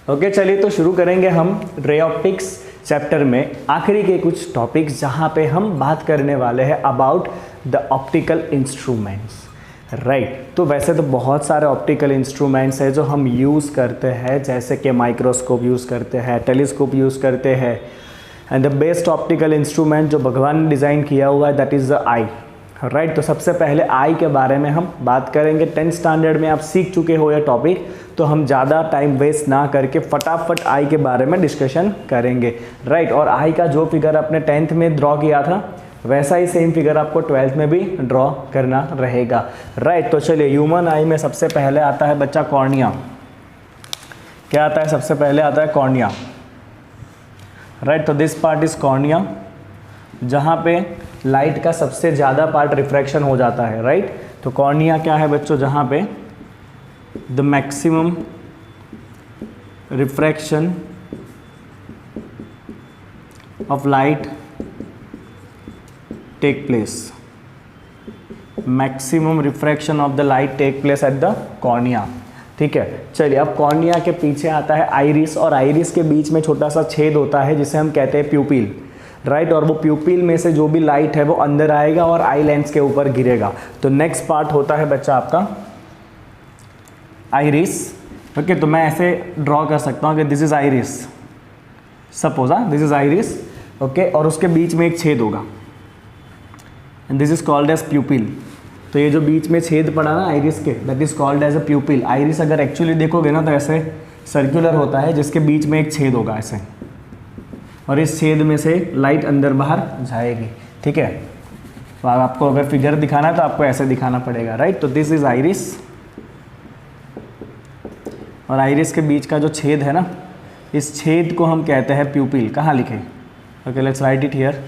Okay चलिए तो शुरू करेंगे हम रे ऑप्टिक्स चैप्टर में आखिरी के कुछ टॉपिक्स जहाँ पे हम बात करने वाले हैं about the optical instruments. Right, तो वैसे तो बहुत सारे ऑप्टिकल इंस्ट्रूमेंट्स हैं जो हम यूज़ करते हैं, जैसे कि माइक्रोस्कोप यूज़ करते हैं, टेलीस्कोप यूज़ करते हैं, and the best optical instrument जो भगवान ने डिज़ाइन किया हुआ है that is the I. Right, तो सबसे पहले आई के बारे में हम बात करेंगे। 10th स्टैंडर्ड में आप सीख चुके हो यह टॉपिक, तो हम ज़्यादा टाइम वेस्ट ना करके फटाफट आई के बारे में डिस्कशन करेंगे। राइट, और आई का जो फिगर आपने 10th में ड्रॉ किया था वैसा ही सेम फिगर आपको 12th में भी ड्रॉ करना रहेगा। राइट, तो चलिए ह्यूमन आई में सबसे पहले आता है बच्चा कॉर्निया। क्या आता है? सबसे पहले आता है कॉर्निया। राइट, तो दिस पार्ट इज कॉर्निया, जहाँ पे लाइट का सबसे ज़्यादा पार्ट रिफ्रैक्शन हो जाता है। राइट, तो कॉर्निया क्या है बच्चों? जहाँ पे the maximum refraction of light take place, maximum refraction of the light take place at the cornea. ठीक है, चलिए अब कॉर्निया के पीछे आता है आइरिस, और आइरिस के बीच में छोटा सा छेद होता है जिसे हम कहते हैं प्यूपिल। राइट, और वो प्यूपिल में से जो भी लाइट है वो अंदर आएगा और आई लेंस के ऊपर गिरेगा। तो नेक्स्ट पार्ट होता है बच्चा आपका आइरिस। ओके, तो मैं ऐसे ड्रॉ कर सकता हूँ कि this is iris, suppose this is iris. Okay, और उसके बीच में एक छेद होगा and this is called as pupil. तो ये जो बीच में छेद पड़ा ना आइरिस के, that is called as a pupil. Iris अगर एक्चुअली देखोगे ना तो ऐसे सर्कुलर होता है जिसके बीच में एक छेद होगा ऐसे, और इस छेद में से लाइट अंदर बाहर जाएगी। ठीक है, तो आपको अगर फिगर दिखाना है तो आपको ऐसे दिखाना पड़ेगा। राइट, तो दिस इज आइरिस, और आइरिस के बीच का जो छेद है ना, इस छेद को हम कहते हैं प्यूपिल। कहाँ लिखे? Okay, let's write it here.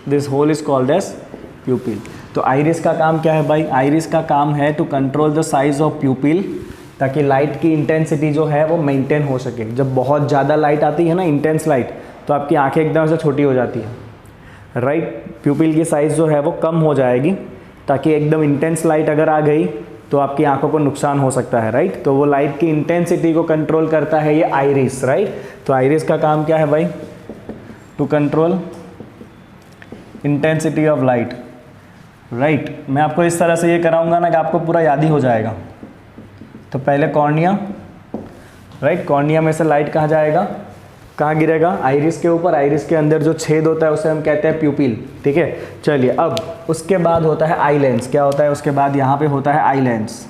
This hole is called as pupil. तो आइरिस का काम क्या है भाई? आइरिस का काम है to control the size of pupil, ताकि लाइट की इंटेंसिटी जो है वो मेंटेन हो सके। जब बहुत ज़्यादा लाइट आती है ना, इंटेंस लाइट, तो आपकी आंखें एकदम से छोटी हो जाती है। राइट, प्यूपिल की साइज़ जो है वो कम हो जाएगी, ताकि एकदम इंटेंस लाइट अगर आ गई तो आपकी आंखों को नुकसान हो सकता है। राइट, तो वो लाइट की इंटेंसिटी को कंट्रोल करता है ये आइरिस। राइट, तो आइरिस का काम क्या है भाई? To control intensity of light. Right, मैं आपको इस तरह से ये कराऊंगा ना कि आपको पूरा याद ही हो जाएगा। तो पहले कॉर्निया। राइट, कॉर्निया में से लाइट कहाँ जाएगा, कहाँ गिरेगा? आइरिस के ऊपर। आइरिस के अंदर जो छेद होता है उसे हम कहते हैं प्यूपिल। ठीक है, चलिए अब उसके बाद होता है आई लेंस। क्या होता है उसके बाद? यहाँ पे होता है eye lens,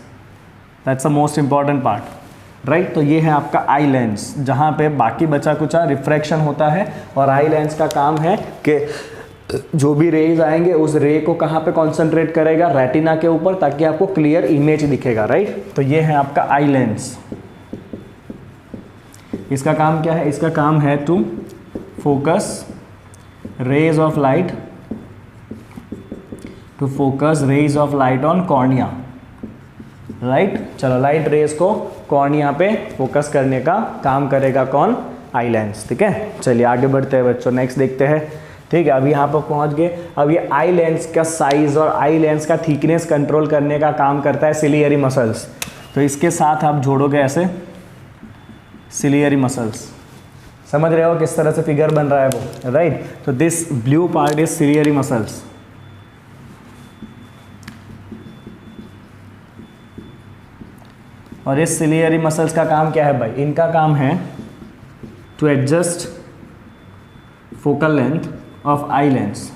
that's the most important part. Right, तो ये है आपका आई लेंस, जहाँ पे बाकी बचा कुचा रिफ्रैक्शन होता है, और आई लेंस का काम है कि जो भी रेज आएंगे उस रे को कहाँ पे कॉन्सेंट्रेट करेगा? रेटिना के ऊपर, ताकि आपको क्लियर इमेज दिखेगा। राइट, तो ये है आपका आई लेंस। इसका काम क्या है? इसका काम है to focus rays of light, to focus rays of light on cornea. Right, चलो लाइट रेज को कॉर्निया पे फोकस करने का काम करेगा कौन? Eye lens. ठीक है, चलिए आगे बढ़ते हैं बच्चों, नेक्स्ट देखते हैं। ठीक है, अभी यहाँ पर पहुँच गए। अब ये आई लेंस का साइज और आई लेंस का थिकनेस कंट्रोल करने का काम करता है सिलियरी मसल्स। तो इसके साथ आप जोड़ोगे ऐसे सिलियरी मसल्स। समझ रहे हो किस तरह से फिगर बन रहा है वो? राइट, तो this blue part is ciliary muscles. और इस सिलियरी मसल्स का काम क्या है भाई? इनका काम है to adjust focal length of eye lens.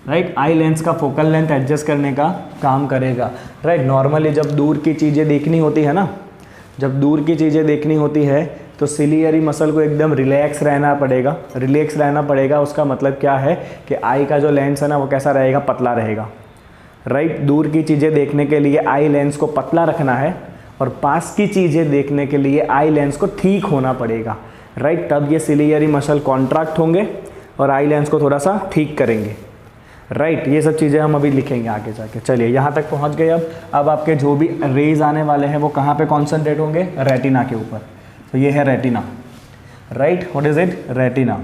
Right, eye lens का फोकल लेंथ एडजस्ट करने का काम करेगा। राइट, नॉर्मली जब दूर की चीज़ें देखनी होती है ना, जब दूर की चीज़ें देखनी होती है तो सिलियरी मसल को एकदम रिलैक्स रहना पड़ेगा। रिलैक्स रहना पड़ेगा, उसका मतलब क्या है कि आई का जो लेंस है ना वो कैसा रहेगा? पतला रहेगा। राइट, दूर की चीज़ें देखने के लिए आई लेंस को पतला रखना है, और पास की चीज़ें देखने के लिए आई लेंस को ठीक होना पड़ेगा। राइट, तब ये सिलियरी मसल कॉन्ट्रैक्ट होंगे और आई लेंस को थोड़ा सा ठीक करेंगे। राइट, ये सब चीज़ें हम अभी लिखेंगे आगे जाके। चलिए यहाँ तक पहुँच गए। अब आपके जो भी रेज आने वाले हैं वो कहाँ पे कॉन्सेंट्रेट होंगे? रेटिना के ऊपर। तो ये है retina. Right, what is it? Retina.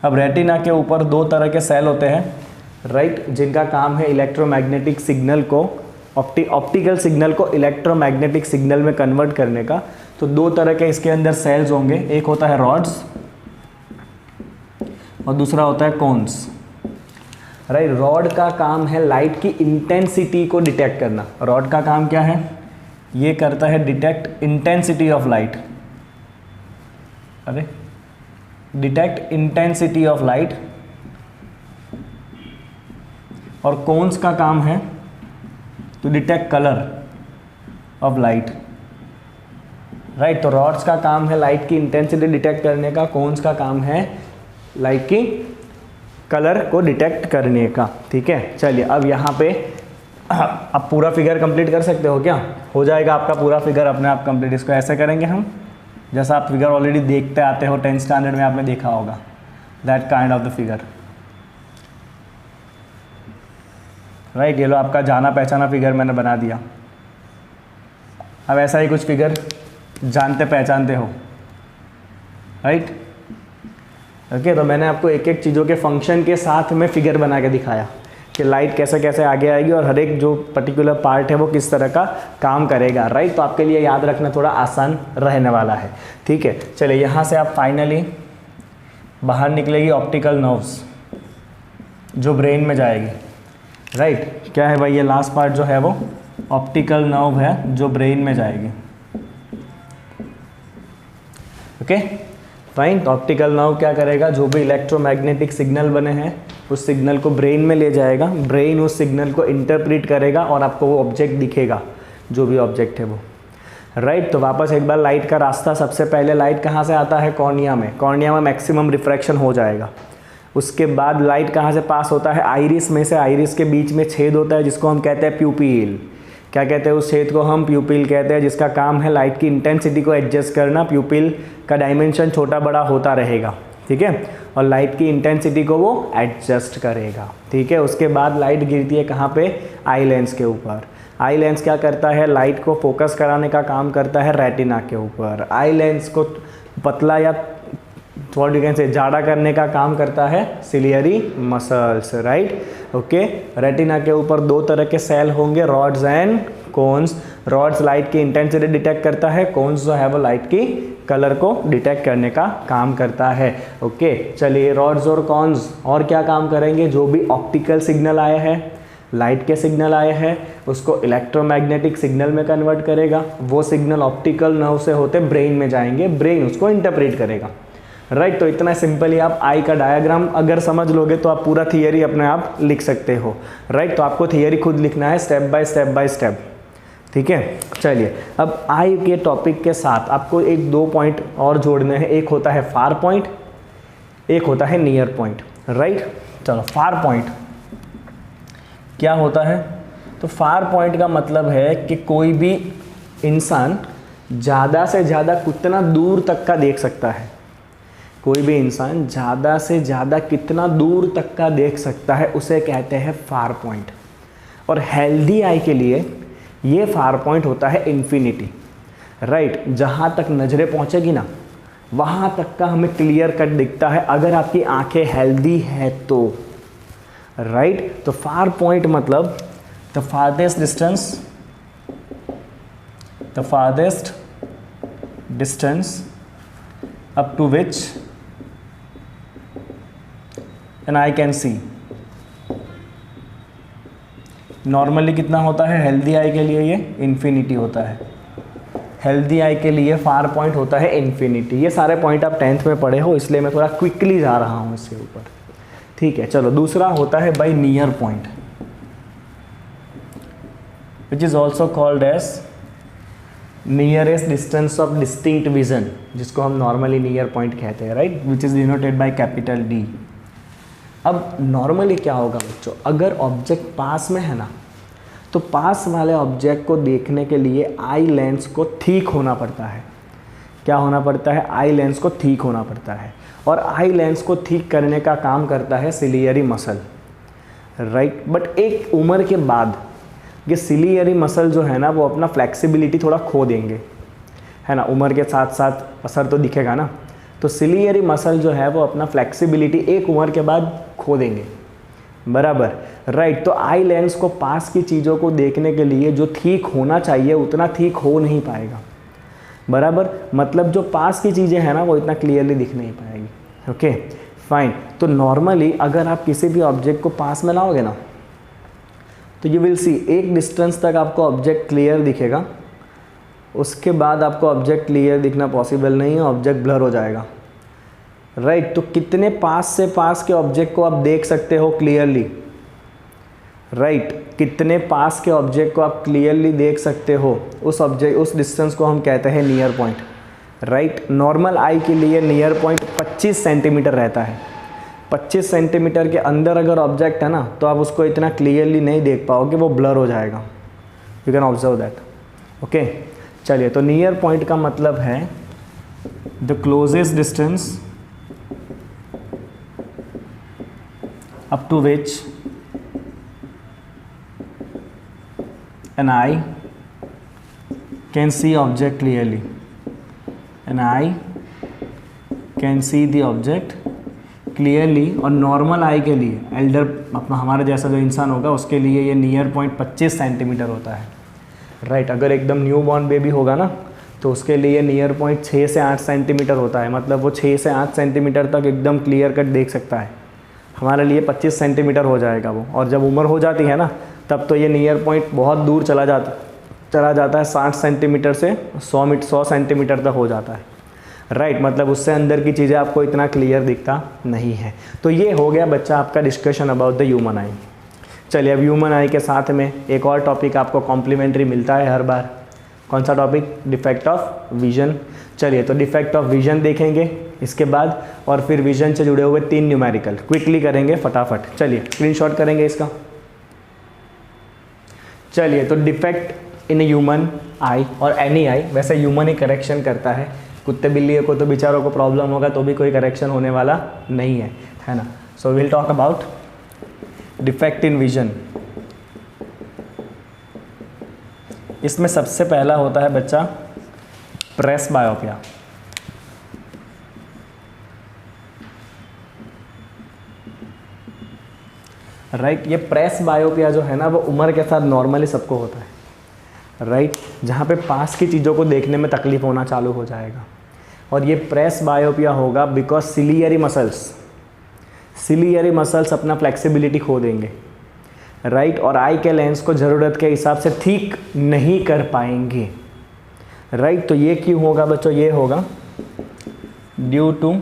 अब रेटिना के ऊपर दो तरह के सेल होते हैं। राइट, जिनका काम है इलेक्ट्रोमैग्नेटिक सिग्नल को ऑप्टिकल सिग्नल को इलेक्ट्रोमैग्नेटिक सिग्नल में कन्वर्ट करने का। तो दो तरह के इसके अंदर सेल्स होंगे, एक होता है रॉड्स और दूसरा होता है कोन्स। राइट, रॉड का काम है लाइट की इंटेंसिटी को डिटेक्ट करना। रॉड का काम क्या है? ये करता है डिटेक्ट इंटेंसिटी ऑफ लाइट, अरे डिटेक्ट इंटेंसिटी ऑफ लाइट। और कोन्स का काम है to detect colour of light. Right, तो रॉड्स का काम है लाइट की इंटेंसिटी डिटेक्ट करने का, कोन्स का काम है लाइट की कलर को डिटेक्ट करने का। ठीक है, चलिए अब यहाँ पे अब पूरा फिगर कंप्लीट कर सकते हो क्या? हो जाएगा आपका पूरा फिगर अपने आप कंप्लीट। इसको ऐसे करेंगे हम, जैसा आप फिगर ऑलरेडी देखते आते हो 10th स्टैंडर्ड में आपने देखा होगा, that kind of the figure. Right, ये लो आपका जाना पहचाना फिगर मैंने बना दिया। अब ऐसा ही कुछ फिगर जानते पहचानते हो। राइट, ओके, तो मैंने आपको एक एक चीज़ों के फंक्शन के साथ में फिगर बना के दिखाया कि लाइट कैसे कैसे आगे आएगी और हर एक जो पर्टिकुलर पार्ट है वो किस तरह का काम करेगा। राइट, तो आपके लिए याद रखना थोड़ा आसान रहने वाला है। ठीक है, चलिए यहाँ से आप फाइनली बाहर निकलेगी ऑप्टिकल नर्व्स जो ब्रेन में जाएगी। राइट, क्या है भाई ये लास्ट पार्ट जो है वो ऑप्टिकल नर्व है जो ब्रेन में जाएगी। ओके फाइन, तो ऑप्टिकल नर्व क्या करेगा? जो भी इलेक्ट्रोमैग्नेटिक सिग्नल बने हैं उस सिग्नल को ब्रेन में ले जाएगा, ब्रेन उस सिग्नल को इंटरप्रेट करेगा और आपको वो ऑब्जेक्ट दिखेगा, जो भी ऑब्जेक्ट है वो। राइट, तो वापस एक बार लाइट का रास्ता, सबसे पहले लाइट कहाँ से आता है? कॉर्निया में। कॉर्निया में मैक्सिमम रिफ्रैक्शन हो जाएगा। उसके बाद लाइट कहाँ से पास होता है? आइरिस में से। आइरिस के बीच में छेद होता है जिसको हम कहते हैं प्यूपिल। क्या कहते हैं उस छेद को? हम प्यूपिल कहते हैं, जिसका काम है लाइट की इंटेंसिटी को एडजस्ट करना। प्यूपिल का डायमेंशन छोटा बड़ा होता रहेगा, ठीक है, और लाइट की इंटेंसिटी को वो एडजस्ट करेगा। ठीक है, उसके बाद लाइट गिरती है कहाँ पे? आई लेंस के ऊपर। आई लेंस क्या करता है? लाइट को फोकस कराने का काम करता है रेटिना के ऊपर। आई लेंस को पतला या व्हाट यू कैन से जाड़ा करने का काम करता है ciliary muscles. Right, okay, retina के ऊपर दो तरह के सेल होंगे, rods and cones. Rods light की इंटेंसिटी डिटेक्ट करता है, कोन्स जो है वो लाइट की कलर को डिटेक्ट करने का काम करता है। ओके, चलिए रॉड्स और कोन्स और क्या काम करेंगे? जो भी ऑप्टिकल सिग्नल आए हैं, लाइट के सिग्नल आए हैं, उसको इलेक्ट्रोमैग्नेटिक सिग्नल में कन्वर्ट करेगा। वो सिग्नल ऑप्टिकल नर्व से होते ब्रेन में जाएंगे, ब्रेन उसको इंटरप्रेट करेगा। राइट, तो इतना सिंपल ही आप आई का डायग्राम अगर समझ लोगे तो आप पूरा थियरी अपने आप लिख सकते हो। राइट, तो आपको थियरी खुद लिखना है step by step by step. ठीक है, चलिए अब आई के टॉपिक के साथ आपको एक दो पॉइंट और जोड़ने हैं। एक होता है फार पॉइंट, एक होता है नियर पॉइंट। राइट, चलो फार पॉइंट क्या होता है? तो फार पॉइंट का मतलब है कि कोई भी इंसान ज़्यादा से ज़्यादा कितना दूर तक का देख सकता है। कोई भी इंसान ज़्यादा से ज़्यादा कितना दूर तक का देख सकता है, उसे कहते हैं फार पॉइंट। और हेल्दी आई के लिए ये फार पॉइंट होता है इन्फिनिटी। राइट, जहाँ तक नज़रें पहुँचेगी ना वहाँ तक का हमें क्लियर कट दिखता है अगर आपकी आंखें हेल्दी है तो। राइट, तो फार पॉइंट मतलब the farthest distance up to which an eye can see। Normally कितना होता है हेल्दी आई के लिए? ये इन्फिनिटी होता है। हेल्दी आई के लिए फार पॉइंट होता है इन्फिनिटी। ये सारे पॉइंट आप 10th में पढ़े हो, इसलिए मैं थोड़ा क्विकली जा रहा हूँ इसके ऊपर। ठीक है, चलो दूसरा होता है by near point, which is also called as nearest distance of distinct vision, जिसको हम नॉर्मली नियर पॉइंट कहते हैं। Right, which is denoted by capital D. अब नॉर्मली क्या होगा बच्चों, अगर ऑब्जेक्ट पास में है ना तो पास वाले ऑब्जेक्ट को देखने के लिए आई लेंस को ठीक होना पड़ता है। क्या होना पड़ता है? आई लेंस को ठीक होना पड़ता है। और आई लेंस को ठीक करने का काम करता है सिलियरी मसल। राइट, बट एक उम्र के बाद ये सिलियरी मसल जो है ना वो अपना फ्लेक्सिबिलिटी थोड़ा खो देंगे, है ना। उम्र के साथ साथ असर तो दिखेगा ना, तो सिलियरी मसल जो है वो अपना फ्लेक्सिबिलिटी एक उम्र के बाद खो देंगे। बराबर, राइट। तो आई लेंस को पास की चीज़ों को देखने के लिए जो ठीक होना चाहिए उतना ठीक हो नहीं पाएगा, बराबर। मतलब जो पास की चीज़ें हैं ना वो इतना क्लियरली दिख नहीं पाएगी। Okay fine. तो नॉर्मली अगर आप किसी भी ऑब्जेक्ट को पास में लाओगे ना तो यू विल सी एक डिस्टेंस तक आपको ऑब्जेक्ट क्लियर दिखेगा, उसके बाद आपको ऑब्जेक्ट क्लियर दिखना पॉसिबल नहीं है, ऑब्जेक्ट ब्लर हो जाएगा, राइट। तो कितने पास से पास के ऑब्जेक्ट को आप देख सकते हो क्लियरली, राइट। कितने पास के ऑब्जेक्ट को आप क्लियरली देख सकते हो, उस डिस्टेंस को हम कहते हैं नियर पॉइंट, राइट। नॉर्मल आई के लिए नियर पॉइंट 25 सेंटीमीटर रहता है। 25 सेंटीमीटर के अंदर अगर ऑब्जेक्ट है ना तो आप उसको इतना क्लियरली नहीं देख पाओगे, वो ब्लर हो जाएगा। You can observe that. Okay चलिए, तो नियर पॉइंट का मतलब है the closest distance up to which an eye can see object clearly. An eye can see the object clearly। और नॉर्मल आई के लिए एल्डर अपना हमारा जैसा जो इंसान होगा उसके लिए ये नियर पॉइंट 25 सेंटीमीटर होता है, राइट। अगर एकदम न्यू बॉर्न बेबी होगा ना तो उसके लिए नियर पॉइंट 6 से 8 सेंटीमीटर होता है, मतलब वो 6 से 8 सेंटीमीटर तक एकदम क्लियर कट देख सकता है। हमारे लिए 25 सेंटीमीटर हो जाएगा वो, और जब उम्र हो जाती है ना तब तो ये नियर पॉइंट बहुत दूर चला जाता है, 60 सेंटीमीटर से 100 सेंटीमीटर तक हो जाता है, राइट। मतलब उससे अंदर की चीज़ें आपको इतना क्लियर दिखता नहीं है। तो ये हो गया बच्चा आपका डिस्कशन अबाउट द ह्यूमन आई। चलिए, अब ह्यूमन आई के साथ में एक और टॉपिक आपको कॉम्प्लीमेंट्री मिलता है हर बार। कौन सा टॉपिक? Defect of vision. चलिए, तो डिफेक्ट ऑफ विजन देखेंगे इसके बाद, और फिर विजन से जुड़े हुए 3 न्यूमेरिकल क्विकली करेंगे फटाफट। चलिए स्क्रीनशॉट करेंगे इसका। चलिए, तो डिफेक्ट इन ह्यूमन आई और एनी आई, वैसे ह्यूमन ही करेक्शन करता है, कुत्ते बिल्ली को तो बेचारों को प्रॉब्लम होगा तो भी कोई करेक्शन होने वाला नहीं है ना। So will talk about defect in vision. इसमें सबसे पहला होता है बच्चा प्रेस बायोपिया। राइट, ये प्रेस बायोपिया जो है ना वो उम्र के साथ नॉर्मली सबको होता है, राइट। जहाँ पे पास की चीज़ों को देखने में तकलीफ होना चालू हो जाएगा, और ये प्रेस बायोपिया होगा बिकॉज सिलियरी मसल्स अपना फ्लेक्सिबिलिटी खो देंगे, राइट। और आई के लेंस को ज़रूरत के हिसाब से ठीक नहीं कर पाएंगे, राइट। तो ये क्यों होगा बच्चों? ये होगा due to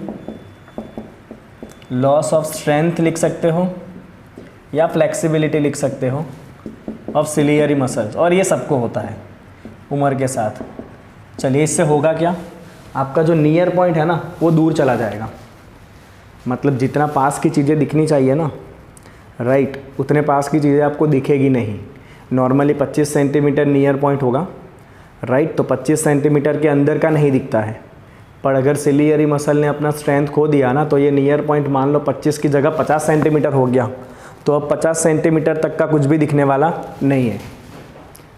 loss of strength लिख सकते हो, या फ्लेक्सिबिलिटी लिख सकते हो ऑफ सिलियरी मसल्स, और ये सबको होता है उम्र के साथ। चलिए, इससे होगा क्या? आपका जो नियर पॉइंट है ना वो दूर चला जाएगा, मतलब जितना पास की चीज़ें दिखनी चाहिए ना, राइट, उतने पास की चीज़ें आपको दिखेगी नहीं। नॉर्मली 25 सेंटीमीटर नियर पॉइंट होगा, राइट। तो 25 सेंटीमीटर के अंदर का नहीं दिखता है, पर अगर सिलियरी मसल ने अपना स्ट्रेंथ खो दिया ना तो ये नियर पॉइंट मान लो 25 की जगह 50 सेंटीमीटर हो गया, तो अब 50 सेंटीमीटर तक का कुछ भी दिखने वाला नहीं है,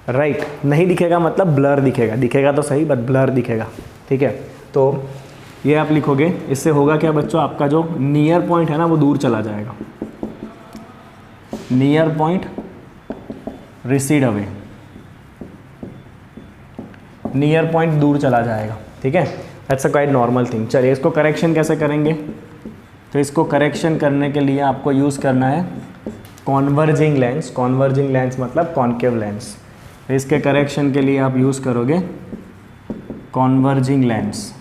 राइट। नहीं दिखेगा मतलब ब्लर दिखेगा तो सही, बट ब्लर दिखेगा, ठीक है। तो ये आप लिखोगे, इससे होगा क्या बच्चों? आपका जो नियर पॉइंट है ना वो दूर चला जाएगा, near point recede away, near point दूर चला जाएगा, ठीक है। That's a quite normal thing. चलिए, इसको करेक्शन कैसे करेंगे? तो इसको करेक्शन करने के लिए आपको यूज़ करना है कॉन्वर्जिंग लेंस। कॉन्वर्जिंग लेंस मतलब कॉन्केव लेंस। तो इसके करेक्शन के लिए आप यूज़ करोगे कॉन्वर्जिंग लेंस,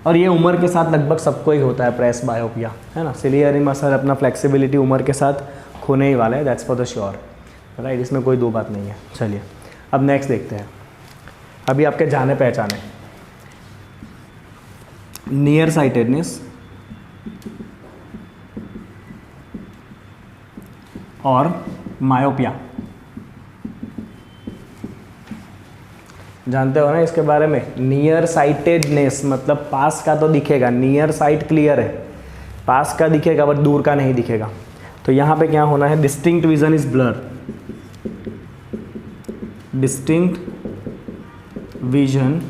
और ये उम्र के साथ लगभग सबको ही होता है प्रेस बायोपिया, है ना। सिलियरी मसल अपना फ्लेक्सिबिलिटी उम्र के साथ खोने ही वाला है, that's for the sure, right. इसमें कोई दो बात नहीं है। चलिए, अब नेक्स्ट देखते हैं। अभी आपके जाने पहचाने नियर साइटेडनेस और मायोपिया, जानते हो ना इसके बारे में? नियर साइटेडनेस मतलब पास का तो दिखेगा, नियर साइट क्लियर है, पास का दिखेगा बट दूर का नहीं दिखेगा। तो यहाँ पे क्या होना है? Distinct vision is blur, distinct vision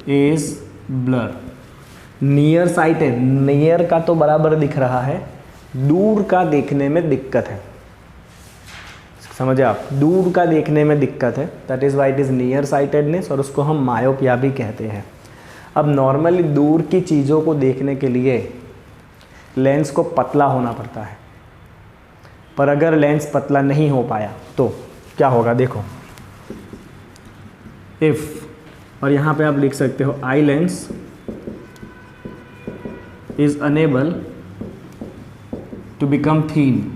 is blur. Near sighted, near का तो बराबर दिख रहा है, दूर का देखने में दिक्कत है, समझे आप, दूर का देखने में दिक्कत है, that is why it is near sightedness, और उसको हम मायोपिया भी कहते हैं। अब नॉर्मली दूर की चीज़ों को देखने के लिए लेंस को पतला होना पड़ता है, पर अगर लेंस पतला नहीं हो पाया तो क्या होगा, देखो इफ़, और यहाँ पे आप लिख सकते हो eye lens is unable to become thin,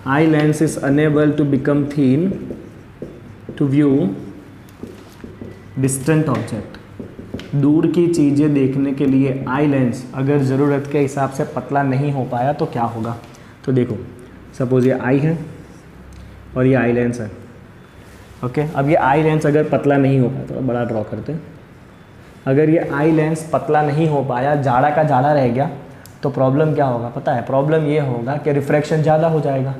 eye lens is unable to become thin to view distant object। दूर की चीज़ें देखने के लिए आई लेंस अगर ज़रूरत के हिसाब से पतला नहीं हो पाया तो क्या होगा। तो देखो सपोज़ ये आई है और ये आई लेंस है, ओके। अब ये आई लेंस अगर पतला नहीं हो पाया, तो बड़ा ड्रॉ करते हैं, अगर ये आई लेंस पतला नहीं हो पाया, जाड़ा का जाड़ा रह गया, तो प्रॉब्लम क्या होगा पता है, प्रॉब्लम ये होगा कि रिफ्रैक्शन ज़्यादा हो जाएगा।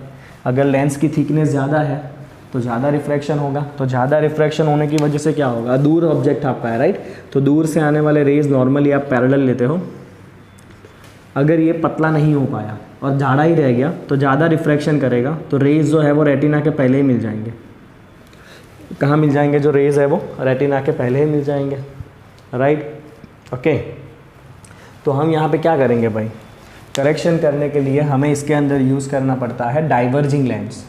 अगर लेंस की थिकनेस ज़्यादा है तो ज़्यादा रिफ्रैक्शन होगा, तो ज़्यादा रिफ्रैक्शन होने की वजह से क्या होगा, दूर ऑब्जेक्ट आपका है, राइट, तो दूर से आने वाले रेज नॉर्मली आप पैरेलल लेते हो, अगर ये पतला नहीं हो पाया और जाड़ा ही रह गया तो ज़्यादा रिफ्रैक्शन करेगा, तो रेज जो है वो रेटिना के पहले ही मिल जाएंगे। कहाँ मिल जाएंगे, जो रेज है वो रेटिना के पहले ही मिल जाएंगे, राइट, ओके। तो हम यहाँ पे क्या करेंगे भाई, करेक्शन करने के लिए हमें इसके अंदर यूज़ करना पड़ता है डाइवर्जिंग लेंस।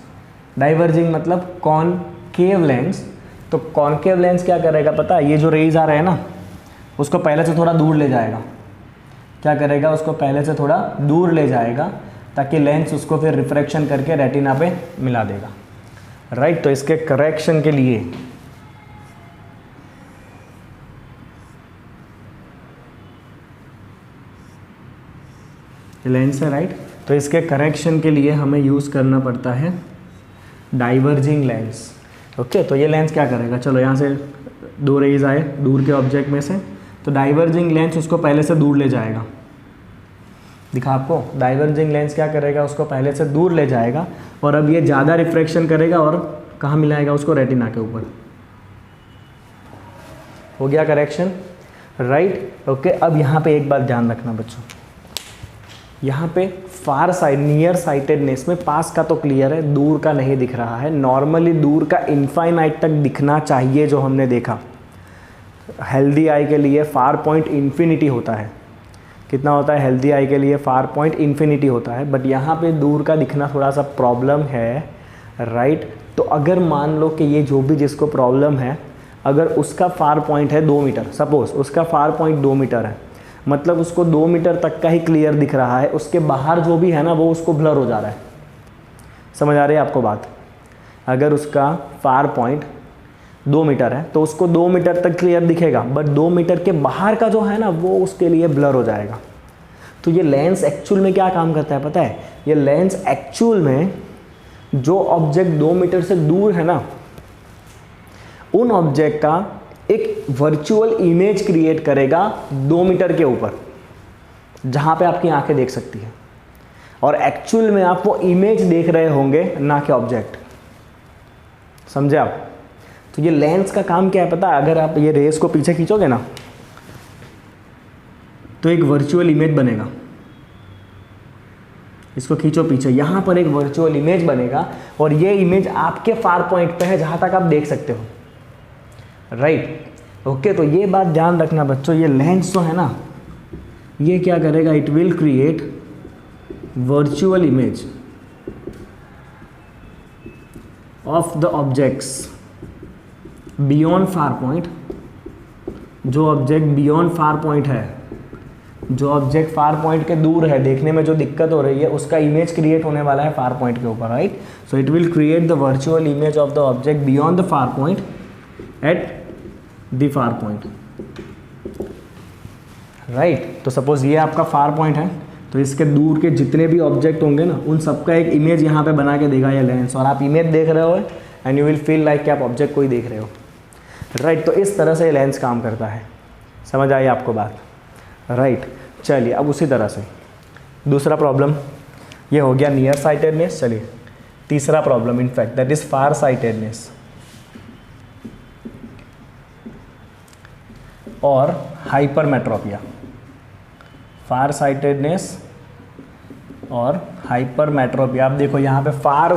डाइवर्जिंग मतलब कॉनकेव लेंस। तो कॉनकेव लेंस क्या करेगा पता है, ये जो रेज आ रहे हैं ना उसको पहले से थोड़ा दूर ले जाएगा। क्या करेगा, उसको पहले से थोड़ा दूर ले जाएगा ताकि लेंस उसको फिर रिफ्रैक्शन करके रेटिना पे मिला देगा, राइट। तो इसके करेक्शन के लिए लेंस है, राइट, तो इसके करेक्शन के लिए हमें यूज़ करना पड़ता है डाइवर्जिंग लेंस, ओके। तो ये लेंस क्या करेगा, चलो यहाँ से दो रेज आए दूर के ऑब्जेक्ट में से, तो डाइवर्जिंग लेंस उसको पहले से दूर ले जाएगा। दिखा आपको, डाइवर्जिंग लेंस क्या करेगा, उसको पहले से दूर ले जाएगा, और अब ये ज़्यादा रिफ्रैक्शन करेगा और कहाँ मिलाएगा उसको, रेटिना के ऊपर। हो गया करेक्शन, राइट, ओके। अब यहाँ पे एक बात ध्यान रखना बच्चों, यहाँ पे फार साइड नियर साइटेडनेस में पास का तो क्लियर है, दूर का नहीं दिख रहा है। नॉर्मली दूर का इनफाइनाइट तक दिखना चाहिए, जो हमने देखा हेल्दी आई के लिए फार पॉइंट इन्फिनिटी होता है। कितना होता है हेल्दी आई के लिए, फार पॉइंट इन्फिनिटी होता है, बट यहाँ पे दूर का दिखना थोड़ा सा प्रॉब्लम है, राइट। तो अगर मान लो कि ये जो भी जिसको प्रॉब्लम है, अगर उसका फार पॉइंट है 2 मीटर, सपोज उसका फार पॉइंट 2 मीटर है, मतलब उसको 2 मीटर तक का ही क्लियर दिख रहा है, उसके बाहर जो भी है ना वो उसको ब्लर हो जा रहा है। समझ आ रही है आपको बात, अगर उसका फार पॉइंट 2 मीटर है तो उसको 2 मीटर तक क्लियर दिखेगा, बट 2 मीटर के बाहर का जो है ना वो उसके लिए ब्लर हो जाएगा। तो ये लेंस एक्चुअल में क्या काम करता है पता है, ये लेंस एक्चुअल में जो ऑब्जेक्ट 2 मीटर से दूर है ना, उन ऑब्जेक्ट का एक वर्चुअल इमेज क्रिएट करेगा 2 मीटर के ऊपर, जहां पे आपकी आंखें देख सकती है, और एक्चुअल में आप वो इमेज देख रहे होंगे, ना कि ऑब्जेक्ट। समझे आप। तो ये लेंस का काम क्या है पता है, अगर आप ये रेस को पीछे खींचोगे ना तो एक वर्चुअल इमेज बनेगा। इसको खींचो पीछे, यहां पर एक वर्चुअल इमेज बनेगा, और ये इमेज आपके फार पॉइंट पे है जहां तक आप देख सकते हो, राइट, ओके। तो ये बात ध्यान रखना बच्चों, ये लेंस जो है ना ये क्या करेगा, it will create virtual image of the objects beyond far point. जो ऑब्जेक्ट बियॉन्ड फार पॉइंट है, जो ऑब्जेक्ट फार पॉइंट के दूर है, देखने में जो दिक्कत हो रही है, उसका इमेज क्रिएट होने वाला है फार पॉइंट के ऊपर, right. So it will create the virtual image of the object beyond the far point at the far point, right. तो सपोज ये आपका फार पॉइंट है, तो इसके दूर के जितने भी ऑब्जेक्ट होंगे ना उन सबका एक इमेज यहाँ पे बना के देगा ये लेंस, और आप इमेज देख रहे हो and you will feel like कि आप ऑब्जेक्ट को ही देख रहे हो, राइट। तो इस तरह से ये लेंस काम करता है। समझ आई आपको बात, राइट। चलिए अब उसी तरह से दूसरा प्रॉब्लम ये हो गया नियर साइटेडनेस। चलिए तीसरा problem in fact that is far sightedness और हाइपरमेट्रोपिया। फार साइटेडनेस और हाइपरमेट्रोपी। आप देखो यहाँ पे फार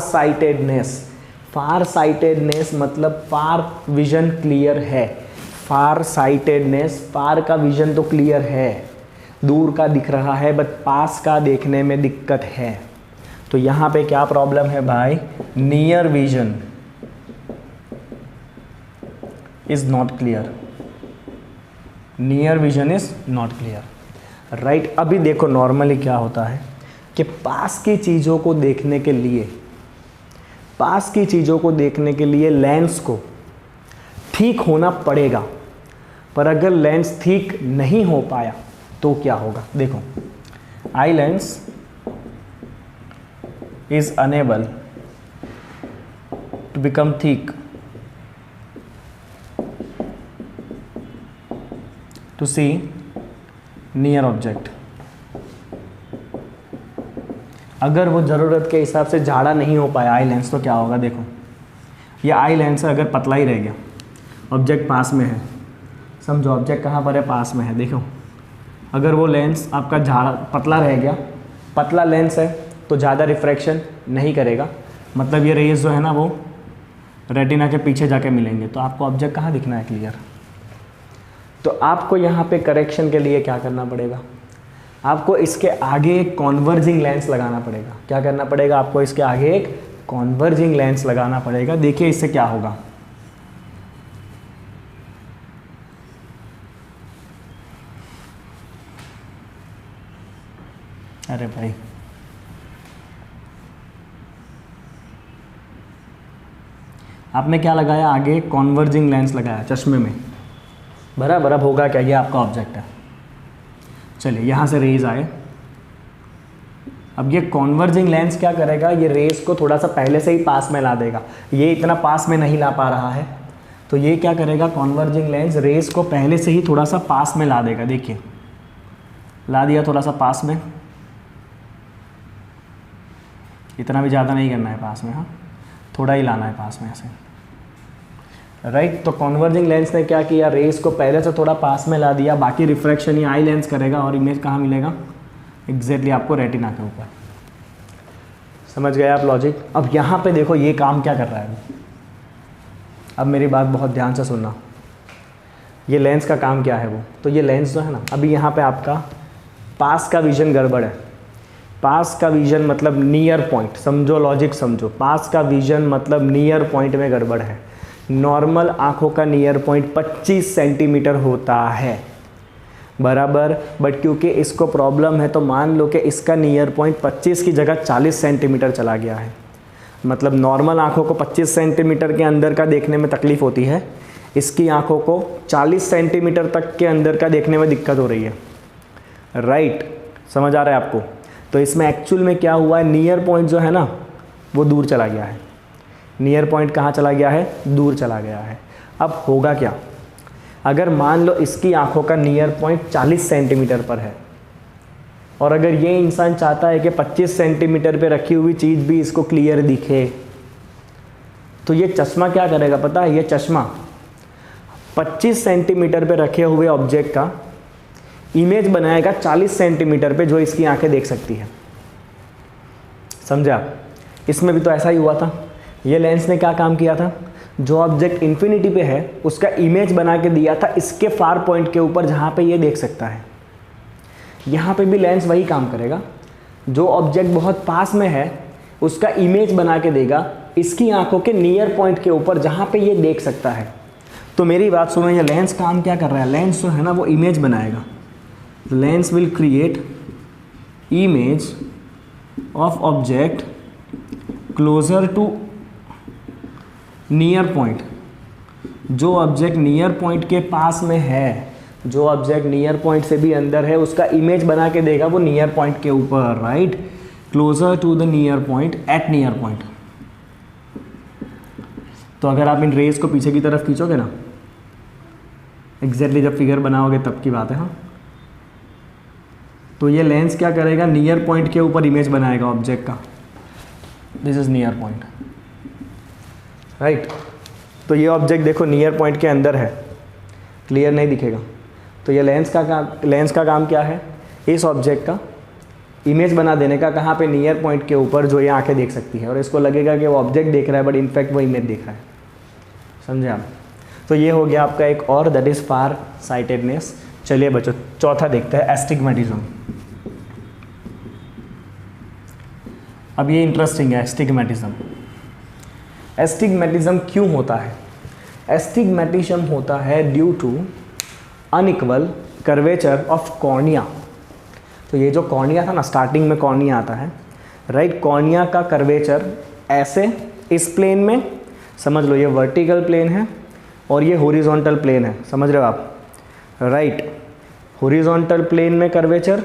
साइटेडनेस मतलब फार विजन क्लियर है। फार साइटेडनेस, फार का विजन तो क्लियर है, दूर का दिख रहा है, बट पास का देखने में दिक्कत है। तो यहाँ पे क्या प्रॉब्लम है भाई? Near vision is not clear, near vision is not clear, right. अभी देखो नॉर्मली क्या होता है कि पास की चीज़ों को देखने के लिए लेंस को ठीक होना पड़ेगा, पर अगर लेंस ठीक नहीं हो पाया तो क्या होगा? देखो, eye lens is unable to become thick to see near object. अगर वो ज़रूरत के हिसाब से जाड़ा नहीं हो पाया आई लेंस तो क्या होगा? देखो, ये आई लेंस अगर पतला ही रह गया, ऑब्जेक्ट पास में है, समझो ऑब्जेक्ट कहाँ पर है? पास में है। देखो, अगर वो लेंस आपका पतला रह गया, पतला लेंस है तो ज़्यादा रिफ्रैक्शन नहीं करेगा, मतलब ये रेज जो है ना वो रेटिना के पीछे जाके मिलेंगे, तो आपको ऑब्जेक्ट कहाँ दिखना है? क्लियर। तो आपको यहाँ पे करेक्शन के लिए क्या करना पड़ेगा? आपको इसके आगे एक कॉन्वर्जिंग लेंस लगाना पड़ेगा। क्या करना पड़ेगा? आपको इसके आगे एक कॉन्वर्जिंग लेंस लगाना पड़ेगा। देखिए इससे क्या होगा। अरे भाई, आपने क्या लगाया? आगे कॉन्वर्जिंग लेंस लगाया चश्मे में, बराबर। अब होगा क्या? ये आपका ऑब्जेक्ट है, चलिए यहाँ से रेज आए। अब ये कॉन्वर्जिंग लेंस क्या करेगा? ये रेज को थोड़ा सा पहले से ही पास में ला देगा। ये इतना पास में नहीं ला पा रहा है, तो ये क्या करेगा? कॉन्वर्जिंग लेंस रेज को पहले से ही थोड़ा सा पास में ला देगा। देखिए, ला दिया थोड़ा सा पास में, इतना भी ज़्यादा नहीं करना है पास में, हाँ थोड़ा ही लाना है पास में ऐसे, राइट। तो कॉन्वर्जिंग लेंस ने क्या किया? रेस को पहले से थोड़ा पास में ला दिया, बाकी रिफ्रैक्शन ये आई लेंस करेगा और इमेज कहाँ मिलेगा? एग्जैक्टली आपको रेटिना के ऊपर। समझ गए आप लॉजिक? अब यहाँ पे देखो ये काम क्या कर रहा है। अब मेरी बात बहुत ध्यान से सुनना, ये लेंस का काम क्या है वो? तो ये लेंस जो है ना, अभी यहाँ पे आपका पास का विजन गड़बड़ है। पास का विजन मतलब नियर पॉइंट, समझो लॉजिक समझो। पास का विजन मतलब नियर पॉइंट में गड़बड़ है। नॉर्मल आंखों का नियर पॉइंट 25 सेंटीमीटर होता है, बराबर। बट क्योंकि इसको प्रॉब्लम है तो मान लो कि इसका नियर पॉइंट 25 की जगह 40 सेंटीमीटर चला गया है। मतलब नॉर्मल आंखों को 25 सेंटीमीटर के अंदर का देखने में तकलीफ होती है, इसकी आंखों को 40 सेंटीमीटर तक के अंदर का देखने में दिक्कत हो रही है, राइट। समझ आ रहा है आपको? तो इसमें एक्चुअल में क्या हुआ है? नियर पॉइंट जो है ना वो दूर चला गया है। नियर पॉइंट कहाँ चला गया है? दूर चला गया है। अब होगा क्या? अगर मान लो इसकी आंखों का नियर पॉइंट 40 सेंटीमीटर पर है और अगर ये इंसान चाहता है कि 25 सेंटीमीटर पे रखी हुई चीज़ भी इसको क्लियर दिखे, तो ये चश्मा क्या करेगा पता है? ये चश्मा 25 सेंटीमीटर पे रखे हुए ऑब्जेक्ट का इमेज बनाएगा 40 सेंटीमीटर पे, जो इसकी आंखें देख सकती है। समझा? इसमें भी तो ऐसा ही हुआ था। ये लेंस ने क्या काम किया था? जो ऑब्जेक्ट इन्फिनिटी पे है उसका इमेज बना के दिया था इसके फार पॉइंट के ऊपर जहाँ पे ये देख सकता है। यहाँ पे भी लेंस वही काम करेगा। जो ऑब्जेक्ट बहुत पास में है उसका इमेज बना के देगा इसकी आंखों के नियर पॉइंट के ऊपर जहाँ पे ये देख सकता है। तो मेरी बात सुनो, ये लेंस काम क्या कर रहा है? लेंस जो है ना वो इमेज बनाएगा। Lens will create image of object closer to near point. जो ऑब्जेक्ट नियर पॉइंट के पास में है, जो ऑब्जेक्ट नियर पॉइंट से भी अंदर है, उसका इमेज बना के देगा वो नियर पॉइंट के ऊपर, right. Closer to the near point at near point. तो अगर आप इन रेज को पीछे की तरफ खींचोगे ना, एग्जैक्टली जब फिगर बनाओगे तब की बात है, हाँ। तो ये लेंस क्या करेगा? नियर पॉइंट के ऊपर इमेज बनाएगा ऑब्जेक्ट का। This is near point, right. तो ये ऑब्जेक्ट देखो नियर पॉइंट के अंदर है, क्लियर नहीं दिखेगा। तो ये लेंस का काम क्या है? इस ऑब्जेक्ट का इमेज बना देने का कहाँ पे, नियर पॉइंट के ऊपर जो ये आंखें देख सकती है, और इसको लगेगा कि वो ऑब्जेक्ट देख रहा है बट इनफैक्ट वो इमेज देख रहा है। समझे आप? तो ये हो गया आपका एक और, दैट इज़ फार साइटेडनेस। चलिए बच्चों चौथा देखते हैं, एस्टिग्मेटिज्म। अब ये इंटरेस्टिंग है एस्टिग्मेटिज्म। एस्टिग्मेटिज्म क्यों होता है? एस्टिग्मेटिज्म होता है due to unequal curvature of cornea. तो ये जो कॉर्निया था ना, स्टार्टिंग में कॉर्निया आता है, राइट? कॉर्निया का कर्वेचर ऐसे इस प्लेन में, समझ लो ये वर्टिकल प्लेन है और ये हॉरिजॉन्टल प्लेन है, समझ रहे हो आप? राइट, हॉरिजॉन्टल प्लेन में कर्वेचर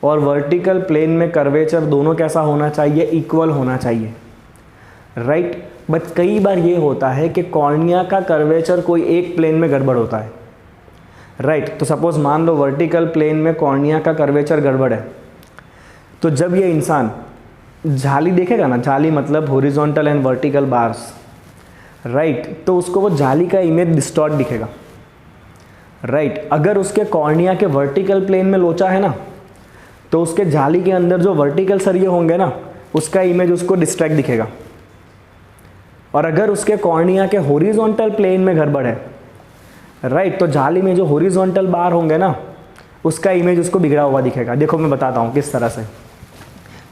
और वर्टिकल प्लेन में कर्वेचर दोनों कैसा होना चाहिए? इक्वल होना चाहिए, राइट? बट कई बार ये होता है कि कॉर्निया का कर्वेचर कोई एक प्लेन में गड़बड़ होता है, राइट? तो सपोज मान लो वर्टिकल प्लेन में कॉर्निया का कर्वेचर गड़बड़ है, तो जब ये इंसान जाली देखेगा ना, जाली मतलब horizontal and vertical bars, right? तो उसको वो जाली का इमेज डिस्टॉर्ट दिखेगा, राइट? अगर उसके कॉर्निया के वर्टिकल प्लेन में लोचा है ना, तो उसके जाली के अंदर जो वर्टिकल सरिये होंगे ना, उसका इमेज उसको डिस्ट्रैक्ट दिखेगा। और अगर उसके कॉर्निया के हॉरिजॉन्टल प्लेन में गड़बड़ है, राइट, तो जाली में जो हॉरिजॉन्टल बार होंगे ना, उसका इमेज उसको बिगड़ा हुआ दिखेगा। देखो मैं बताता हूँ किस तरह से।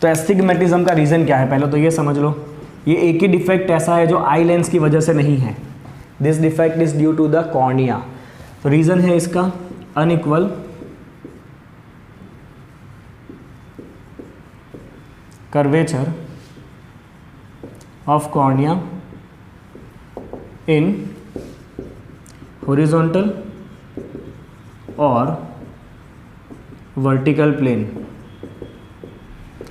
तो एस्टिग्मेटिज्म का रीज़न क्या है, पहले तो ये समझ लो। ये एक ही डिफेक्ट ऐसा है जो आई लेंस की वजह से नहीं है। This defect is due to the cornea. तो रीज़न है इसका unequal curvature of cornea in horizontal और vertical plane,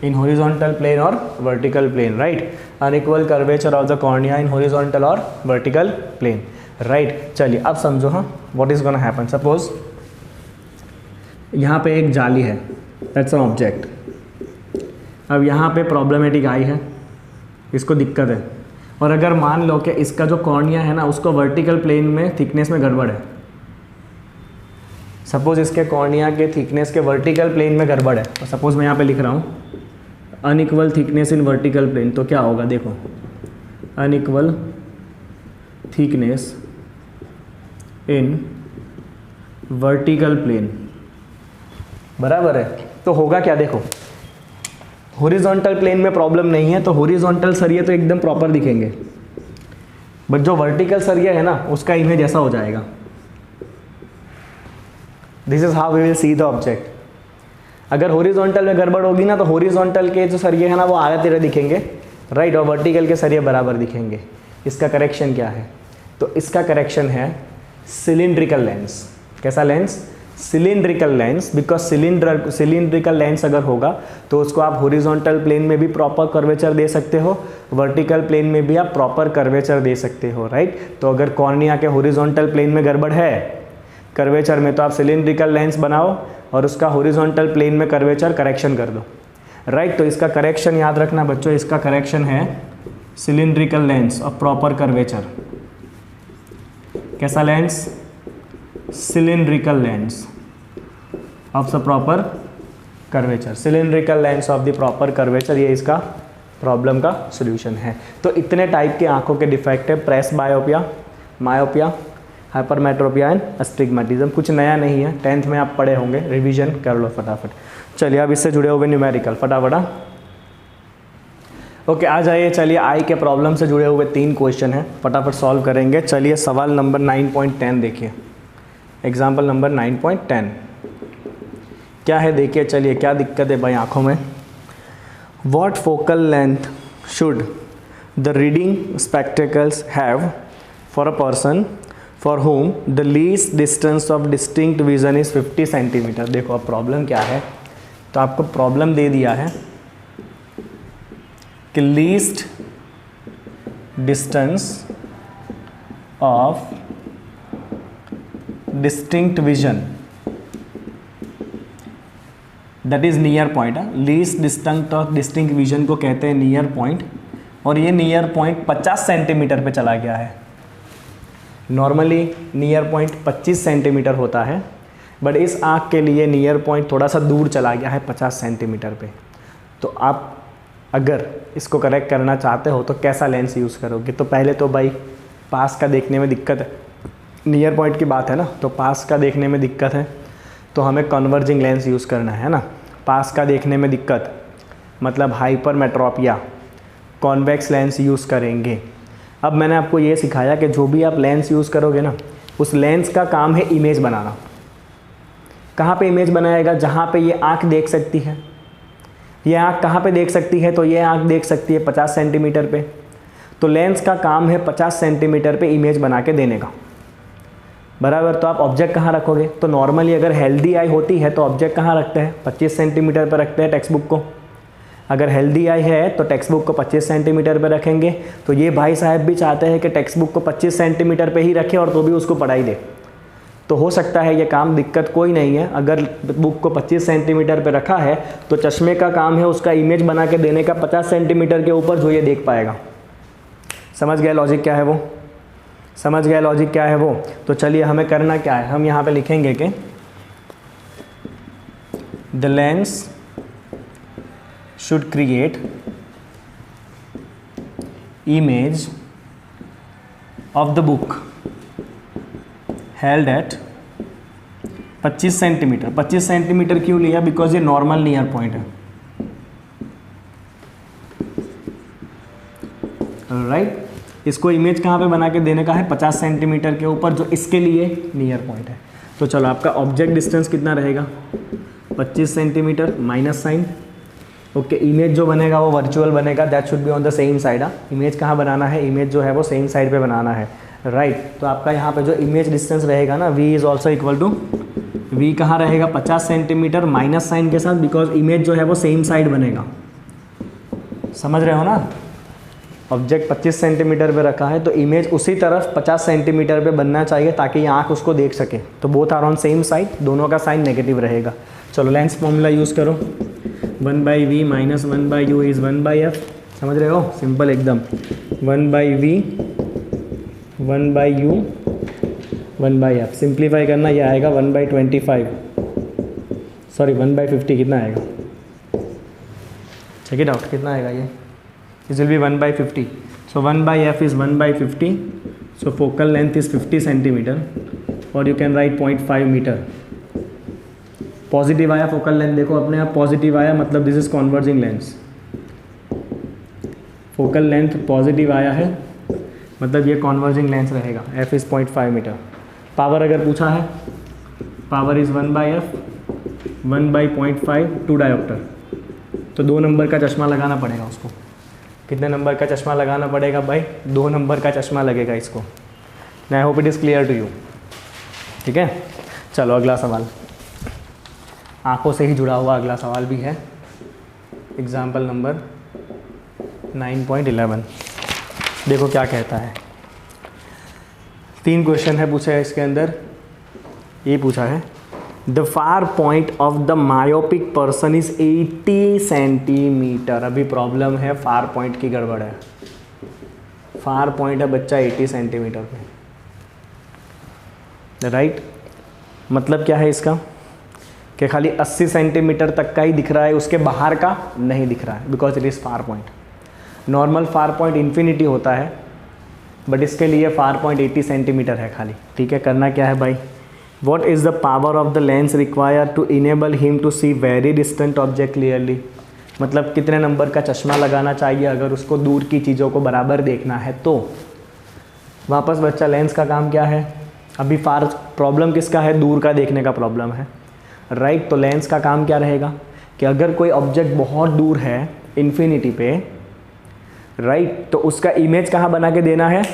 in horizontal plane और vertical plane, right? Unequal curvature of the cornea in horizontal और वर्टिकल प्लेन, राइट? चलिए अब समझो, हाँ, what is gonna happen. Suppose यहाँ पे एक जाली है, दैट्स एन ऑब्जेक्ट। अब यहाँ पे प्रॉब्लमेटिक आई है, इसको दिक्कत है, और अगर मान लो कि इसका जो कॉर्निया है ना, उसको वर्टिकल प्लेन में थिकनेस में गड़बड़ है। सपोज इसके कॉर्निया के थिकनेस के वर्टिकल प्लेन में गड़बड़ है, और सपोज मैं यहाँ पे लिख रहा हूँ unequal thickness in vertical plane, तो क्या होगा देखो, unequal thickness in vertical plane, बराबर है। तो होगा क्या, देखो हॉरिजॉन्टल प्लेन में प्रॉब्लम नहीं है, तो हॉरिजॉन्टल सरिये तो एकदम प्रॉपर दिखेंगे, बट जो वर्टिकल सरिया है ना, उसका इमेज ऐसा हो जाएगा। This is how we will see the object. अगर हॉरिजॉन्टल में गड़बड़ होगी ना, तो हॉरिजॉन्टल के जो सरिये है ना, वो आगे तेरे दिखेंगे, राइट? और वर्टिकल के सरिये बराबर दिखेंगे। इसका करेक्शन क्या है? तो इसका करेक्शन है सिलिंड्रिकल लेंस। कैसा lens? Cylindrical lens. Because cylindrical lens अगर होगा तो उसको आप हॉरिजॉन्टल प्लेन में भी प्रॉपर कर्वेचर दे सकते हो, वर्टिकल प्लेन में भी आप प्रॉपर कर्वेचर दे सकते हो, राइट? तो अगर कॉर्निया के हॉरिजॉन्टल प्लेन में गड़बड़ है कर्वेचर में, तो आप सिलिंड्रिकल लेंस बनाओ और उसका हॉरिजॉन्टल प्लेन में कर्वेचर करेक्शन कर दो, राइट? तो इसका करेक्शन याद रखना बच्चों, इसका करेक्शन है सिलिंड्रिकल लेंस और प्रॉपर कर्वेचर। कैसा lens? Cylindrical lens of the proper curvature, cylindrical lens of the proper curvature, ये इसका प्रॉब्लम का सॉल्यूशन है। तो इतने टाइप के आंखों के डिफेक्ट है, प्रेस बायोपिया, मायोपिया, हाइपरमेट्रोपिया एंड अस्टिग्मेटिज्म। कुछ नया नहीं है, 10th में आप पढ़े होंगे, रिवीजन कर लो फटाफट। चलिए अब इससे जुड़े हुए न्यूमेरिकल फटाफट। ओके आ जाइए, चलिए आई के प्रॉब्लम से जुड़े हुए 3 क्वेश्चन हैं, फटाफट सॉल्व करेंगे। चलिए सवाल नंबर 9.10 देखिए, एग्जाम्पल नंबर 9.10 क्या है देखिए। चलिए क्या दिक्कत है भाई आँखों में। What focal length should the reading spectacles have for a person for whom the least distance of distinct vision is 50 centimetre. देखो अब प्रॉब्लम क्या है, तो आपको प्रॉब्लम दे दिया है कि least distance of distinct vision, that is near point. Least distance of distinct vision को कहते हैं नियर पॉइंट, और ये नियर पॉइंट 50 सेंटीमीटर पे चला गया है। नॉर्मली नियर पॉइंट 25 सेंटीमीटर होता है, बट इस आँख के लिए नियर पॉइंट थोड़ा सा दूर चला गया है 50 सेंटीमीटर पे। तो आप अगर इसको करेक्ट करना चाहते हो तो कैसा लेंस यूज़ करोगे? तो पहले तो भाई पास का देखने में दिक्कत है, नियर पॉइंट की बात है ना, तो पास का देखने में दिक्कत है तो हमें कन्वर्जिंग लेंस यूज़ करना है ना। पास का देखने में दिक्कत मतलब हाइपरमेट्रोपिया, कॉन्वेक्स लेंस यूज़ करेंगे। अब मैंने आपको ये सिखाया कि जो भी आप लेंस यूज़ करोगे ना, उस लेंस का काम है इमेज बनाना। कहाँ पे इमेज बनाएगा? जहाँ पे ये आँख देख सकती है। ये आँख कहाँ पे देख सकती है? तो ये आँख देख सकती है 50 सेंटीमीटर पे। तो लेंस का काम है 50 सेंटीमीटर पे इमेज बना के देने का, बराबर। तो आप ऑब्जेक्ट कहाँ रखोगे? तो नॉर्मली अगर हेल्दी आई होती है तो ऑब्जेक्ट कहाँ रखते हैं? 25 सेंटीमीटर पर रखते हैं टेक्स्ट बुक को। अगर हेल्दी आई है तो टेक्स्ट बुक को 25 सेंटीमीटर पर रखेंगे। तो ये भाई साहब भी चाहते हैं कि टेक्स्ट बुक को 25 सेंटीमीटर पे ही रखें और तो भी उसको पढ़ाई दे। तो हो सकता है ये काम, दिक्कत कोई नहीं है। अगर बुक को 25 सेंटीमीटर पे रखा है तो चश्मे का काम है उसका इमेज बना के देने का 50 सेंटीमीटर के ऊपर, जो ये देख पाएगा। समझ गए लॉजिक क्या है वो? समझ गए लॉजिक क्या है वो? तो चलिए हमें करना क्या है, हम यहाँ पे लिखेंगे कि the lens should create image of the book held at 25 centimetre. 25 centimetre क्यों लिया? बिकॉज ये नॉर्मल नियर पॉइंट है, राइट। इसको इमेज कहाँ पे बना के देने का है? 50 सेंटीमीटर के ऊपर, जो इसके लिए नियर पॉइंट है। तो चलो आपका ऑब्जेक्ट डिस्टेंस कितना रहेगा? 25 centimetre minus sign. Okay, image जो बनेगा वो वर्चुअल बनेगा, that should be on the same side. Image कहाँ बनाना है? इमेज जो है वो सेम साइड पे बनाना है, राइट। तो आपका यहाँ पे जो इमेज डिस्टेंस रहेगा ना, v is also equal to, v कहाँ रहेगा? 50 सेंटीमीटर माइनस साइन के साथ, बिकॉज इमेज जो है वो सेम साइड बनेगा। समझ रहे हो ना? ऑब्जेक्ट 25 सेंटीमीटर पे रखा है तो इमेज उसी तरफ 50 सेंटीमीटर पे बनना चाहिए ताकि आँख उसको देख सके। तो both are on same side, दोनों का साइन नेगेटिव रहेगा। चलो लेंस फॉर्मूला यूज़ करो, 1/v minus 1/u is 1/f। समझ रहे हो? सिंपल एकदम। 1/v 1/u 1/f। सिंप्लीफाई करना, ये आएगा 1/25, सॉरी 1/50। कितना आएगा? चेक इट आउट, कितना आएगा ये? This will be 1/50. So 1/f is 1/50. So focal length is 50 centimeter, or you can write 0.5 meter. Positive आया फोकल लेंथ, देखो अपने आप पॉजिटिव आया, मतलब this is converging lens. Focal length positive आया है मतलब ये कॉन्वर्जिंग लेंस रहेगा। f is 0.5 metre. पावर अगर पूछा है, पावर इज़ 1/f 1/0.5 2 डायोप्टर। तो 2 नंबर का चश्मा लगाना पड़ेगा उसको। कितने नंबर का चश्मा लगाना पड़ेगा भाई? 2 नंबर का चश्मा लगेगा इसको। I hope it is clear to you. ठीक है, चलो अगला सवाल, आँखों से ही जुड़ा हुआ अगला सवाल भी है। Example number 9.11। देखो क्या कहता है। 3 क्वेश्चन है पूछा है इसके अंदर। ये पूछा है the far point of the myopic person is 80 centimetre. अभी प्रॉब्लम है, फार पॉइंट की गड़बड़ है। फार पॉइंट है बच्चा 80 सेंटीमीटर पे, राइट। मतलब क्या है इसका कि खाली 80 सेंटीमीटर तक का ही दिख रहा है, उसके बाहर का नहीं दिख रहा है, because it is far point. Normal far point infinity होता है, बट इसके लिए फार पॉइंट 80 सेंटीमीटर है खाली। ठीक है, करना क्या है भाई? What is the power of the lens required to enable him to see very distant object clearly? मतलब कितने नंबर का चश्मा लगाना चाहिए अगर उसको दूर की चीज़ों को बराबर देखना है। तो वापस बच्चा, लेंस का काम क्या है? अभी फार प्रॉब्लम किसका है? दूर का देखने का प्रॉब्लम है, राइट। तो लेंस का काम क्या रहेगा कि अगर कोई ऑब्जेक्ट बहुत दूर है इन्फिनिटी पे, राइट, तो उसका इमेज कहाँ बना के देना है?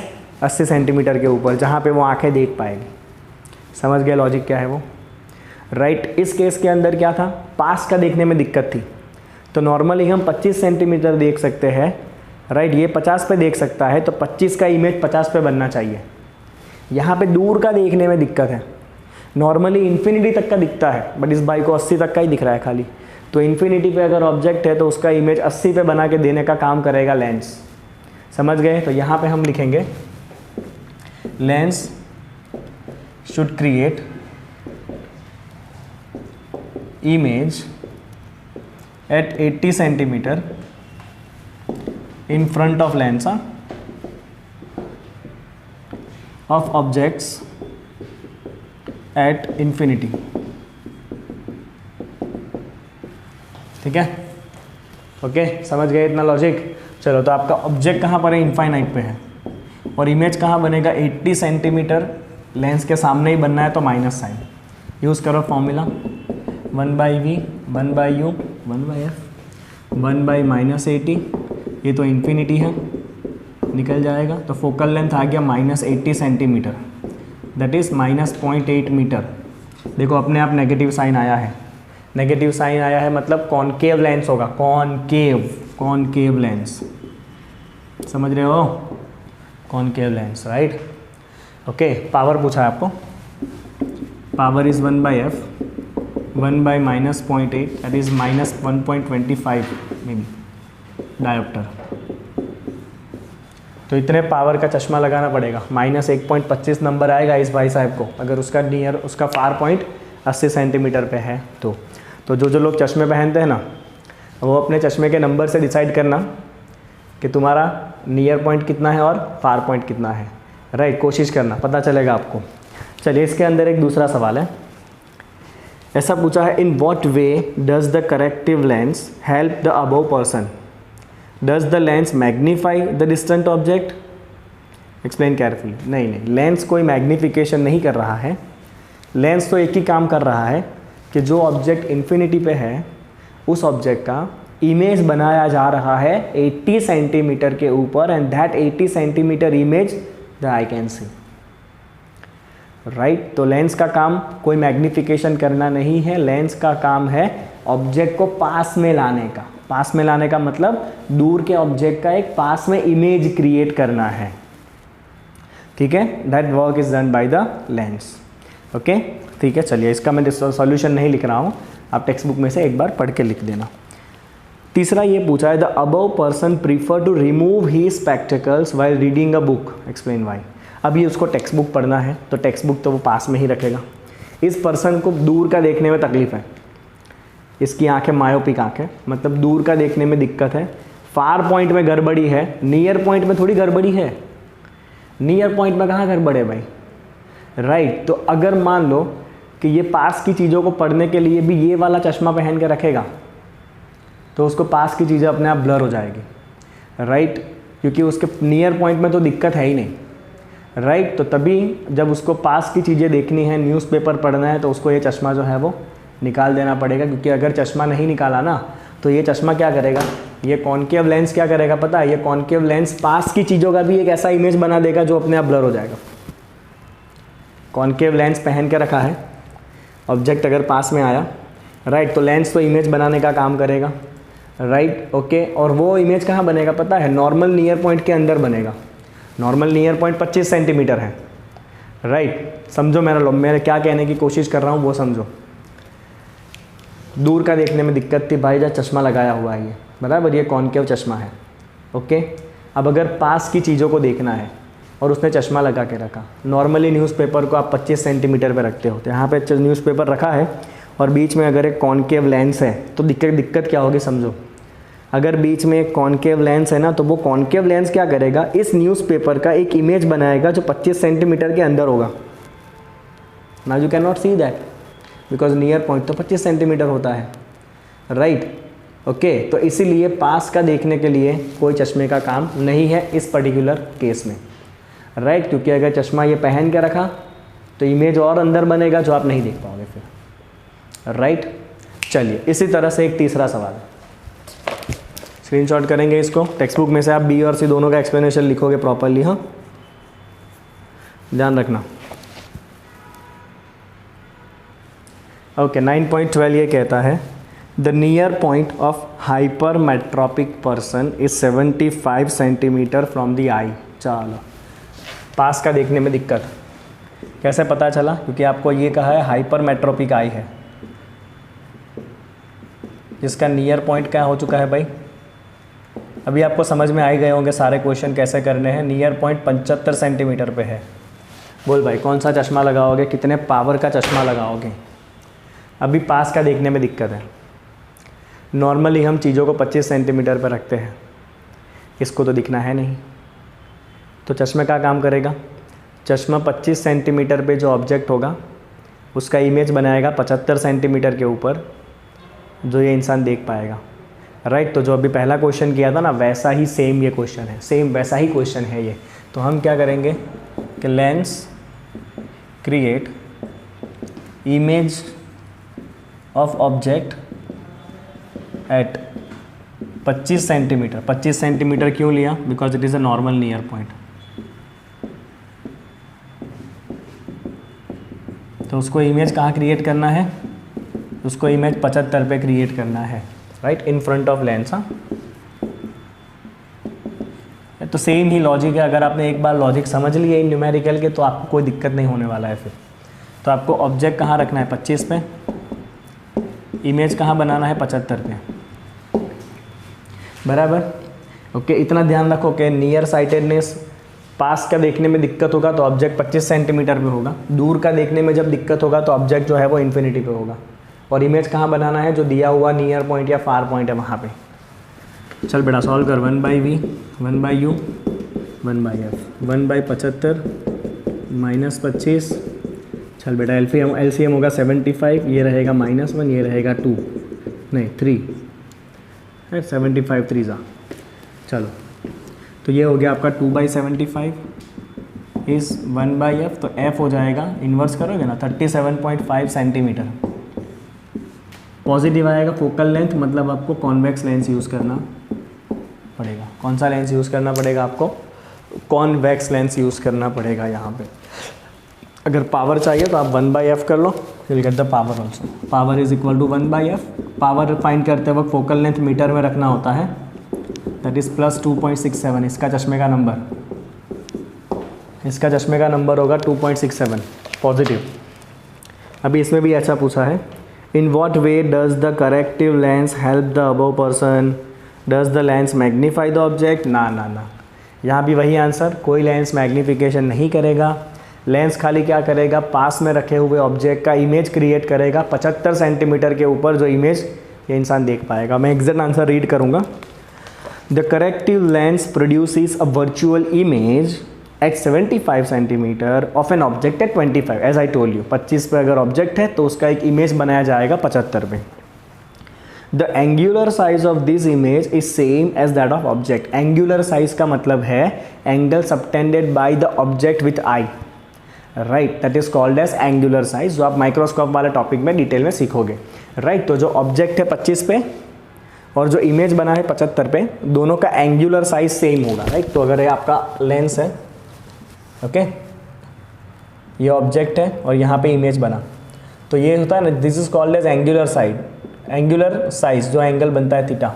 80 सेंटीमीटर के ऊपर, जहाँ पे वो आंखें देख पाएगी। समझ गए लॉजिक क्या है वो, राइट। इस केस के अंदर क्या था? पास का देखने में दिक्कत थी, तो नॉर्मली हम 25 सेंटीमीटर देख सकते हैं, राइट। ये 50 पे देख सकता है, तो 25 का इमेज 50 पे बनना चाहिए। यहाँ पे दूर का देखने में दिक्कत है, नॉर्मली इन्फिनिटी तक का दिखता है, बट इस भाई को 80 तक का ही दिख रहा है खाली। तो इन्फिनिटी पे अगर ऑब्जेक्ट है तो उसका इमेज 80 पे बना के देने का काम करेगा लेंस। समझ गए? तो यहाँ पे हम लिखेंगे lens should create image at 80 centimeter in front of lens of objects at infinity। ठीक है, ओके, समझ गए इतना लॉजिक। चलो, तो आपका ऑब्जेक्ट कहाँ पर है? इनफाइनाइट पे है, और इमेज कहाँ बनेगा? 80 सेंटीमीटर लेंस के सामने ही बनना है, तो माइनस साइन यूज़ करो फॉर्मूला 1/v 1/u 1/f 1/-80, ये तो इन्फिनिटी है, निकल जाएगा। तो फोकल लेंथ आ गया -80 सेंटीमीटर, दैट इज़ -0.8 मीटर। देखो अपने आप नेगेटिव साइन आया है, नेगेटिव साइन आया है मतलब कॉनकेव लेंस होगा, कॉनकेव लेंस, समझ रहे हो? Concave lens, right. Okay, power पूछा है आपको, power is 1/f 1/-0.8 that is -1.25 mean dioptre. तो इतने पावर का चश्मा लगाना पड़ेगा, -1.25 नंबर आएगा इस भाई साहब को, अगर उसका फार पॉइंट 80 सेंटीमीटर पे है तो जो लोग चश्मे पहनते हैं ना, वो अपने चश्मे के नंबर से डिसाइड करना कि तुम्हारा नियर पॉइंट कितना है और फार पॉइंट कितना है, राइट। कोशिश करना, पता चलेगा आपको। चलिए, इसके अंदर एक दूसरा सवाल है, ऐसा पूछा है, in what way does the corrective lens help the above person? Does the lens magnify the distant object? Explain carefully. नहीं, लेंस कोई मैग्नीफिकेशन नहीं कर रहा है, लेंस तो एक ही काम कर रहा है कि जो ऑब्जेक्ट इन्फिनिटी पे है उस ऑब्जेक्ट का इमेज बनाया जा रहा है 80 सेंटीमीटर के ऊपर, and that 80 centimetre image the I can see, right. तो लेंस का काम कोई मैग्नीफिकेशन करना नहीं है, लेंस का काम है ऑब्जेक्ट को पास में लाने का। पास में लाने का मतलब दूर के ऑब्जेक्ट का एक पास में इमेज क्रिएट करना है, ठीक है। That work is done by the lens, okay, ठीक है। चलिए, इसका मैं सॉल्यूशन नहीं लिख रहा हूँ, आप टेक्स्ट बुक में से एक बार पढ़ के लिख देना। तीसरा ये पूछा है, the above person prefer to remove he spectacles while reading a book, explain why. अभी उसको टेक्स्ट बुक पढ़ना है तो टेक्स्ट बुक तो वो पास में ही रखेगा। इस पर्सन को दूर का देखने में तकलीफ है, इसकी आंखें मायोपिक आंखें, मतलब दूर का देखने में दिक्कत है। फार पॉइंट में गड़बड़ी है, नियर पॉइंट में थोड़ी गड़बड़ी है। नियर पॉइंट में कहाँ गड़बड़ है भाई, राइट। तो अगर मान लो कि ये पास की चीज़ों को पढ़ने के लिए भी ये वाला चश्मा पहन के रखेगा तो उसको पास की चीज़ें अपने आप ब्लर हो जाएगी, राइट, क्योंकि उसके नियर पॉइंट में तो दिक्कत है ही नहीं, राइट। तो तभी जब उसको पास की चीज़ें देखनी है, न्यूज़पेपर पढ़ना है, तो उसको ये चश्मा जो है वो निकाल देना पड़ेगा, क्योंकि अगर चश्मा नहीं निकाला ना तो ये चश्मा क्या करेगा, ये कॉनकेव लेंस क्या करेगा पता है, ये कॉनकेव लेंस पास की चीज़ों का भी एक ऐसा इमेज बना देगा जो अपने आप ब्लर हो जाएगा। कॉनकेव लेंस पहन के रखा है, ऑब्जेक्ट अगर पास में आया, राइट, तो लेंस तो इमेज बनाने का काम करेगा, राइट, ओके। और वो इमेज कहाँ बनेगा पता है, नॉर्मल नियर पॉइंट के अंदर बनेगा। नॉर्मल नियर पॉइंट 25 सेंटीमीटर है, राइट। समझो मेरा क्या कहने की कोशिश कर रहा हूँ वो समझो। दूर का देखने में दिक्कत थी भाई, जब चश्मा लगाया हुआ है ये, बराबर, ये कॉनकेव चश्मा है, ओके। अब अगर पास की चीज़ों को देखना है और उसने चश्मा लगा के रखा, नॉर्मली न्यूज़पेपर को आप 25 सेंटीमीटर पे रखते हो, तो यहाँ पे न्यूज़पेपर रखा है और बीच में अगर एक कॉनकेव लेंस है तो दिक्कत क्या होगी समझो। अगर बीच में एक कॉनकेव लेंस है ना, तो वो कॉनकेव लेंस क्या करेगा, इस न्यूज़पेपर का एक इमेज बनाएगा जो 25 सेंटीमीटर के अंदर होगा। Now you can not see that because near point तो 25 सेंटीमीटर होता है, राइट, ओके। तो इसीलिए पास का देखने के लिए कोई चश्मे का काम नहीं है इस पर्टिकुलर केस में, राइट, क्योंकि अगर चश्मा ये पहन के रखा तो इमेज और अंदर बनेगा जो आप नहीं देख पाओगे फिर, राइट। चलिए, इसी तरह से एक तीसरा सवाल है, स्क्रीनशॉट करेंगे इसको, टेक्स्ट बुक में से आप बी और सी दोनों का एक्सप्लेनेशन लिखोगे प्रॉपरली, हाँ, ध्यान रखना। ओके, 9.12 ये कहता है, the near point of hypermetropic person is 75 centimetre from the eye. चलो, पास का देखने में दिक्कत कैसे पता चला, क्योंकि आपको ये कहा है हाइपरमेट्रोपिक आई है, जिसका नियर पॉइंट क्या हो चुका है भाई, अभी आपको समझ में आ ही गए होंगे सारे क्वेश्चन कैसे करने हैं। नियर पॉइंट 75 सेंटीमीटर पे है। बोल भाई कौन सा चश्मा लगाओगे, कितने पावर का चश्मा लगाओगे, अभी पास का देखने में दिक्कत है। नॉर्मली हम चीज़ों को 25 सेंटीमीटर पर रखते हैं, इसको तो दिखना है नहीं, तो चश्मे का काम करेगा। चश्मा 25 सेंटीमीटर पे जो ऑब्जेक्ट होगा उसका इमेज बनाएगा 75 सेंटीमीटर के ऊपर, जो ये इंसान देख पाएगा। राइट, तो जो अभी पहला क्वेश्चन किया था ना, वैसा ही सेम ये क्वेश्चन है, सेम वैसा ही क्वेश्चन है ये। तो हम क्या करेंगे कि lens create image of object at 25 centimetre. 25 centimetre क्यों लिया? Because it is a normal near point. तो उसको इमेज कहाँ क्रिएट करना है? उसको इमेज 75 पे क्रिएट करना है, right, in front of lens. हाँ, तो सेम ही लॉजिक है। अगर आपने एक बार लॉजिक समझ लिया इन न्यूमेरिकल के तो आपको कोई दिक्कत नहीं होने वाला है फिर। तो आपको ऑब्जेक्ट कहाँ रखना है? 25 पे, इमेज कहाँ बनाना है? 75 पे, बराबर। ओके, इतना ध्यान रखो कि नियर साइटेडनेस, पास का देखने में दिक्कत होगा तो ऑब्जेक्ट 25 सेंटीमीटर पे होगा, दूर का देखने में जब दिक्कत होगा तो ऑब्जेक्ट जो है वो इन्फिनिटी पे होगा। और इमेज कहाँ बनाना है? जो दिया हुआ नियर पॉइंट या फार पॉइंट है वहाँ पे। चल बेटा सॉल्व कर। 1/v 1/u 1/f 1/75 -25। चल बेटा LCM होगा 75, ये रहेगा -1, ये रहेगा 2 नहीं 3, 75 3 जा। चलो, तो ये हो गया आपका 2/75 इज़ 1/f। तो f हो जाएगा, इन्वर्स करोगे ना, 37.5 सेंटीमीटर। पॉजिटिव आएगा फोकल लेंथ, मतलब आपको कॉन्वेक्स लेंस यूज़ करना पड़ेगा। कौन सा लेंस यूज़ करना पड़ेगा आपको? कॉन्वेक्स लेंस यूज़ करना पड़ेगा यहाँ पे। अगर पावर चाहिए तो आप 1/f कर लो, will get the power also. Power is equal to 1/f। Power find करते वक्त फोकल लेंथ मीटर में रखना होता है, दैट इज़ +2.67। इसका चश्मे का नंबर होगा 2.67 पॉजिटिव। अभी इसमें भी ऐसा पूछा है, in what way does the corrective lens help the above person? Does the lens magnify the object? ना, यहाँ भी वही आंसर, कोई लेंस मैग्नीफिकेशन नहीं करेगा। लेंस खाली क्या करेगा? पास में रखे हुए ऑब्जेक्ट का इमेज क्रिएट करेगा 75 सेंटीमीटर के ऊपर, जो इमेज ये इंसान देख पाएगा। मैं एग्जैक्ट आंसर रीड करूँगा। The corrective lens produces a virtual image at 75 centimetre of an object at 25, as I told you. 25 पे अगर ऑब्जेक्ट है तो उसका एक इमेज बनाया जाएगा 75 पे। The angular size of this image is same as that of object. Angular size का मतलब है angle subtended by the object with eye, right, that is called as angular size, जो आप माइक्रोस्कोप वाले टॉपिक में डिटेल में सीखोगे। Right, तो जो ऑब्जेक्ट है 25 पे और जो इमेज बना है 75 पे, दोनों का एंगुलर साइज सेम होगा। राइट, तो अगर ये आपका लेंस है, ओके, ये ऑब्जेक्ट है और यहाँ पे इमेज बना, तो ये होता है ना, this is called as angular size, जो एंगल बनता है थीटा।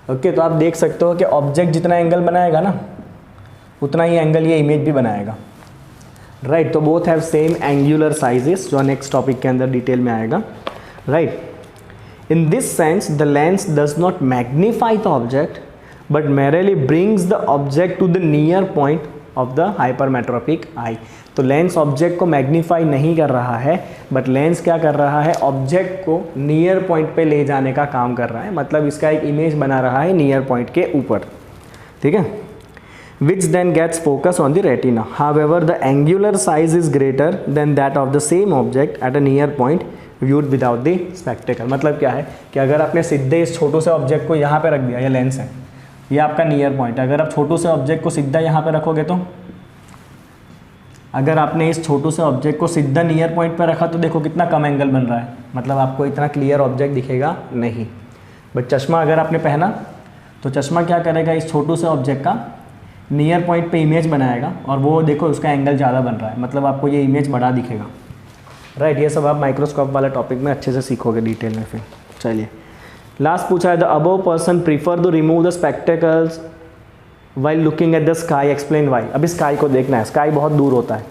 ओके, तो आप देख सकते हो कि ऑब्जेक्ट जितना एंगल बनाएगा ना, उतना ही एंगल ये इमेज भी बनाएगा। राइट, तो both have same angular sizes, जो नेक्स्ट टॉपिक के अंदर डिटेल में आएगा। Right, in this sense the lens does not magnify the object but merely brings the object to the near point of the hypermetropic eye। तो lens object को magnify नहीं कर रहा है, बट लेंस क्या कर रहा है? ऑब्जेक्ट को नियर पॉइंट पे ले जाने का काम कर रहा है, मतलब इसका एक इमेज बना रहा है नियर पॉइंट के ऊपर। ठीक है, which then gets focus on the retina. However, the angular size is greater than that of the same object at a near point viewed without the spectacle। मतलब क्या है कि अगर आपने सीधे इस छोटू से ऑब्जेक्ट को यहाँ पे रख दिया, ये लेंस है, ये आपका नियर पॉइंट है, अगर आप छोटू से ऑब्जेक्ट को सीधा यहाँ पे रखोगे तो, अगर आपने इस छोटू से ऑब्जेक्ट को सीधा नियर पॉइंट पर रखा तो देखो कितना कम एंगल बन रहा है, मतलब आपको इतना क्लियर ऑब्जेक्ट दिखेगा नहीं। बट चश्मा अगर आपने पहना तो चश्मा क्या करेगा? इस छोटू से ऑब्जेक्ट का नियर पॉइंट पे इमेज बनाएगा और वो देखो उसका एंगल ज़्यादा बन रहा है, मतलब आपको ये इमेज बड़ा दिखेगा। राइट, ये सब आप माइक्रोस्कोप वाले टॉपिक में अच्छे से सीखोगे डिटेल में। फिर चलिए लास्ट पूछा है, the above person prefer to remove the spectacles while looking at the sky, explain why. अभी स्काई को देखना है, स्काई बहुत दूर होता है,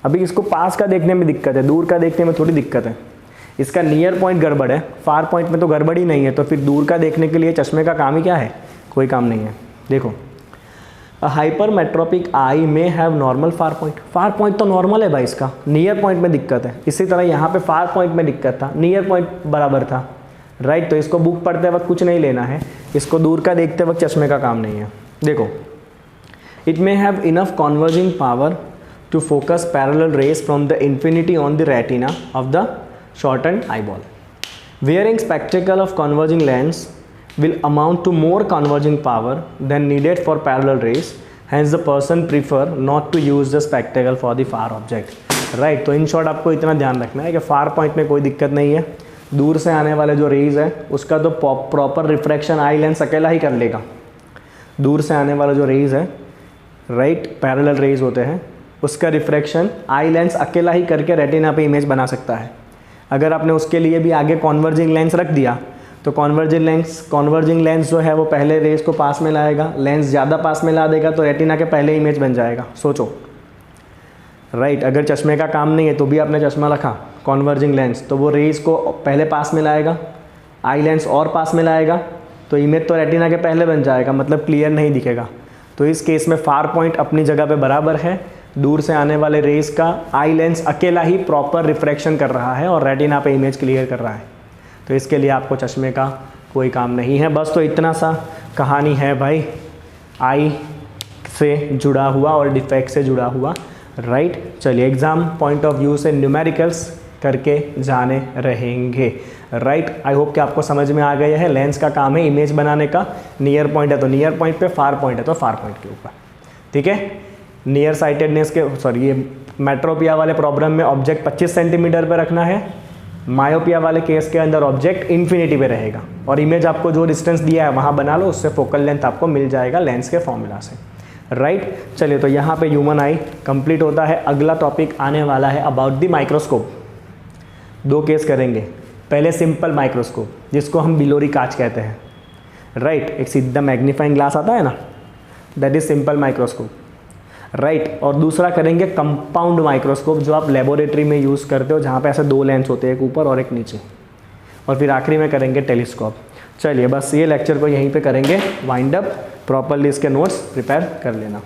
अभी इसको पास का देखने में दिक्कत है, दूर का देखने में थोड़ी दिक्कत है। इसका नियर पॉइंट गड़बड़ है, फार पॉइंट में तो गड़बड़ ही नहीं है, तो फिर दूर का देखने के लिए चश्मे का काम ही क्या है? कोई काम नहीं है। देखो हाइपरमेट्रोपिक आई में have normal far point. Far point तो नॉर्मल है भाई, इसका नियर पॉइंट में दिक्कत है। इसी तरह यहाँ पे फार पॉइंट में दिक्कत था, नियर पॉइंट बराबर था, राइट। तो इसको बुक पढ़ते वक्त कुछ नहीं लेना है, इसको दूर का देखते वक्त चश्मे का काम नहीं है। देखो, it may have enough converging power to focus parallel rays from the infinity on the retina of the shortened eyeball. Wearing spectacle of converging lens will amount to more converging power than needed for parallel rays. Hence the person prefer not to use the spectacle for the far object. Right, तो in short आपको इतना ध्यान रखना है कि far point में कोई दिक्कत नहीं है, दूर से आने वाले जो रेज है उसका तो प्रॉपर रिफ्रैक्शन आई लेंस अकेला ही कर लेगा। दूर से आने वाला जो रेज है, राइट, पैरेलल रेज होते हैं, उसका रिफ्रैक्शन आई लेंस अकेला ही करके रेटिना पे इमेज बना सकता है। अगर आपने उसके लिए भी आगे कॉन्वर्जिंग लेंस रख दिया तो कॉन्वर्जिंग लेंस जो है वो पहले रेज को पास में लाएगा, लेंस ज़्यादा पास में ला देगा तो रेटिना के पहले इमेज बन जाएगा। सोचो, राइट, अगर चश्मे का काम नहीं है तो भी आपने चश्मा रखा कॉन्वर्जिंग लेंस, तो वो रेज को पहले पास में लाएगा, आई लेंस और पास में लाएगा, तो इमेज तो रेटिना के पहले बन जाएगा, मतलब क्लियर नहीं दिखेगा। तो इस केस में फार पॉइंट अपनी जगह पे बराबर है, दूर से आने वाले रेज का आई लेंस अकेला ही प्रॉपर रिफ्रैक्शन कर रहा है और रेटिना पे इमेज क्लियर कर रहा है। तो इसके लिए आपको चश्मे का कोई काम नहीं है। बस तो इतना सा कहानी है भाई, आई से जुड़ा हुआ और डिफेक्ट से जुड़ा हुआ, राइट। चलिए एग्ज़ाम पॉइंट ऑफ व्यू से न्यूमेरिकल्स करके जाने रहेंगे, राइट। आई होप कि आपको समझ में आ गया है। लेंस का काम है इमेज बनाने का, नियर पॉइंट है तो नियर पॉइंट पे, फार पॉइंट है तो फार पॉइंट के ऊपर, ठीक है। नियर साइटेडनेस के ये मेट्रोपिया वाले प्रॉब्लम में ऑब्जेक्ट 25 सेंटीमीटर पे रखना है, मायोपिया वाले केस के अंदर ऑब्जेक्ट इन्फिनिटी पे रहेगा और इमेज आपको जो डिस्टेंस दिया है वहाँ बना लो, उससे फोकल लेंथ आपको मिल जाएगा लेंस के फॉर्मूला से, राइट। चलिए, तो यहाँ पे ह्यूमन आई कंप्लीट होता है। अगला टॉपिक आने वाला है अबाउट द माइक्रोस्कोप। 2 केस करेंगे। पहले सिंपल माइक्रोस्कोप, जिसको हम बिलोरी कांच कहते हैं, राइट। एक सीधा मैग्नीफाइंग ग्लास आता है ना, that is simple microscope, right. और दूसरा करेंगे कंपाउंड माइक्रोस्कोप, जो आप लेबोरेटरी में यूज़ करते हो, जहाँ पे ऐसे 2 लेंस होते हैं, एक ऊपर और एक नीचे। और फिर आखिरी में करेंगे टेलीस्कोप। चलिए, बस ये लेक्चर को यहीं पे करेंगे वाइंड अप। प्रॉपरली इसके नोट्स प्रिपेयर कर लेना।